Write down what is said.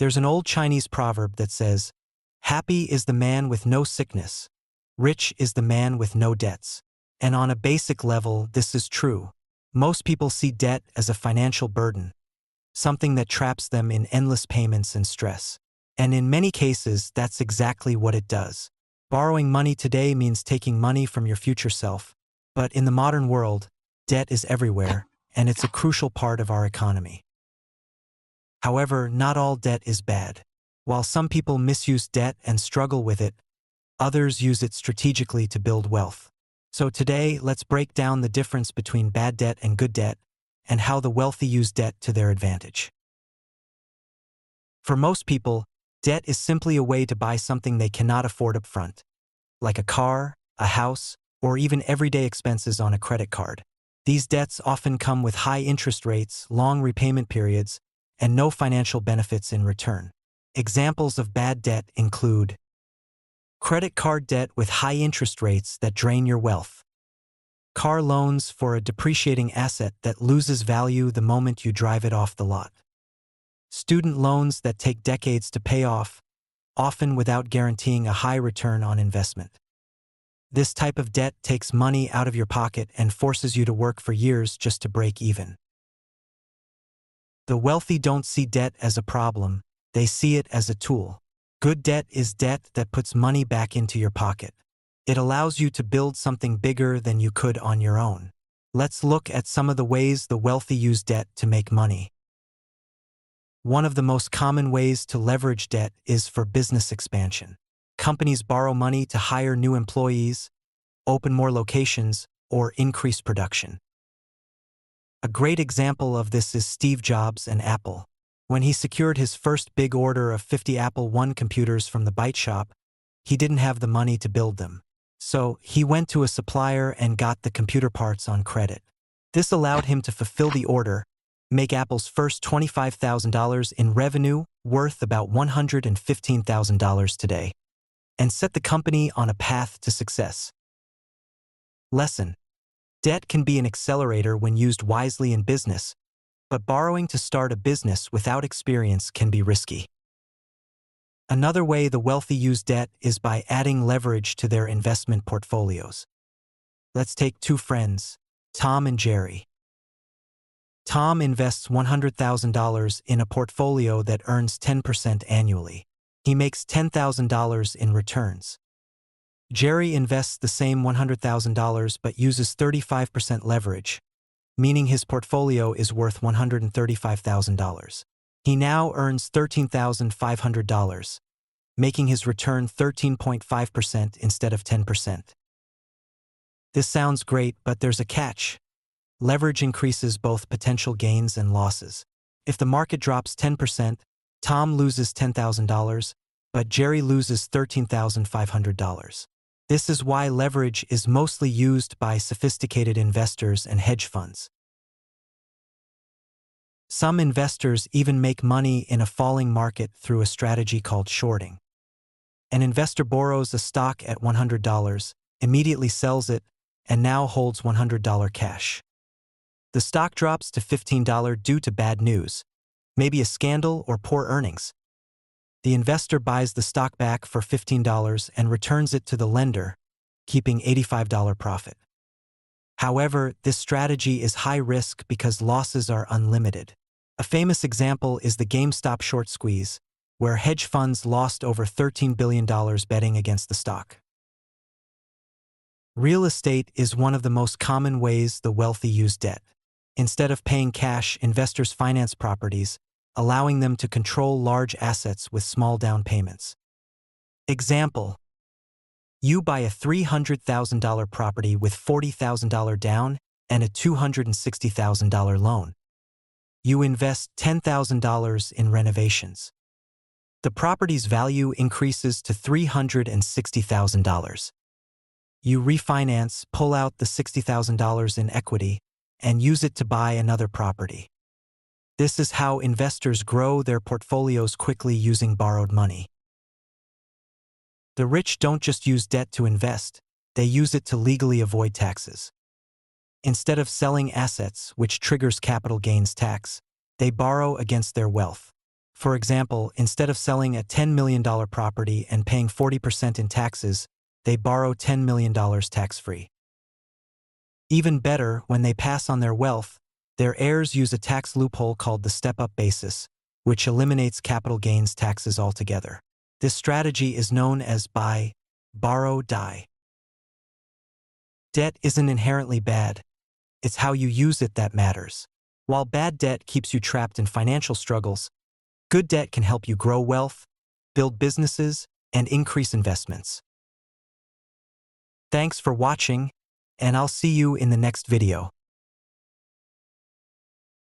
There's an old Chinese proverb that says, "Happy is the man with no sickness. Rich is the man with no debts." And on a basic level, this is true. Most people see debt as a financial burden, something that traps them in endless payments and stress. And in many cases, that's exactly what it does. Borrowing money today means taking money from your future self. But in the modern world, debt is everywhere, and it's a crucial part of our economy. However, not all debt is bad. While some people misuse debt and struggle with it, others use it strategically to build wealth. So today, let's break down the difference between bad debt and good debt, and how the wealthy use debt to their advantage. For most people, debt is simply a way to buy something they cannot afford up front, like a car, a house, or even everyday expenses on a credit card. These debts often come with high interest rates, long repayment periods, and no financial benefits in return. Examples of bad debt include credit card debt with high interest rates that drain your wealth, car loans for a depreciating asset that loses value the moment you drive it off the lot, student loans that take decades to pay off, often without guaranteeing a high return on investment. This type of debt takes money out of your pocket and forces you to work for years just to break even. The wealthy don't see debt as a problem, they see it as a tool. Good debt is debt that puts money back into your pocket. It allows you to build something bigger than you could on your own. Let's look at some of the ways the wealthy use debt to make money. One of the most common ways to leverage debt is for business expansion. Companies borrow money to hire new employees, open more locations, or increase production. A great example of this is Steve Jobs and Apple. When he secured his first big order of 50 Apple I computers from the Byte Shop, he didn't have the money to build them. So he went to a supplier and got the computer parts on credit. This allowed him to fulfill the order, make Apple's first $25,000 in revenue, worth about $115,000 today, and set the company on a path to success. Lesson: debt can be an accelerator when used wisely in business, but borrowing to start a business without experience can be risky. Another way the wealthy use debt is by adding leverage to their investment portfolios. Let's take two friends, Tom and Jerry. Tom invests $100,000 in a portfolio that earns 10% annually. He makes $10,000 in returns. Jerry invests the same $100,000 but uses 35% leverage, meaning his portfolio is worth $135,000. He now earns $13,500, making his return 13.5% instead of 10%. This sounds great, but there's a catch. Leverage increases both potential gains and losses. If the market drops 10%, Tom loses $10,000, but Jerry loses $13,500. This is why leverage is mostly used by sophisticated investors and hedge funds. Some investors even make money in a falling market through a strategy called shorting. An investor borrows a stock at $100, immediately sells it, and now holds $100 cash. The stock drops to $15 due to bad news, maybe a scandal or poor earnings. The investor buys the stock back for $15 and returns it to the lender, keeping $85 profit. However, this strategy is high risk because losses are unlimited. A famous example is the GameStop short squeeze, where hedge funds lost over $13 billion betting against the stock. Real estate is one of the most common ways the wealthy use debt. Instead of paying cash, investors finance properties, allowing them to control large assets with small down payments. Example: you buy a $300,000 property with $40,000 down and a $260,000 loan. You invest $10,000 in renovations. The property's value increases to $360,000. You refinance, pull out the $60,000 in equity, and use it to buy another property. This is how investors grow their portfolios quickly using borrowed money. The rich don't just use debt to invest, they use it to legally avoid taxes. Instead of selling assets, which triggers capital gains tax, they borrow against their wealth. For example, instead of selling a $10 million property and paying 40% in taxes, they borrow $10 million tax-free. Even better, when they pass on their wealth, their heirs use a tax loophole called the step-up basis, which eliminates capital gains taxes altogether. This strategy is known as buy, borrow, die. Debt isn't inherently bad. It's how you use it that matters. While bad debt keeps you trapped in financial struggles, good debt can help you grow wealth, build businesses, and increase investments. Thanks for watching, and I'll see you in the next video.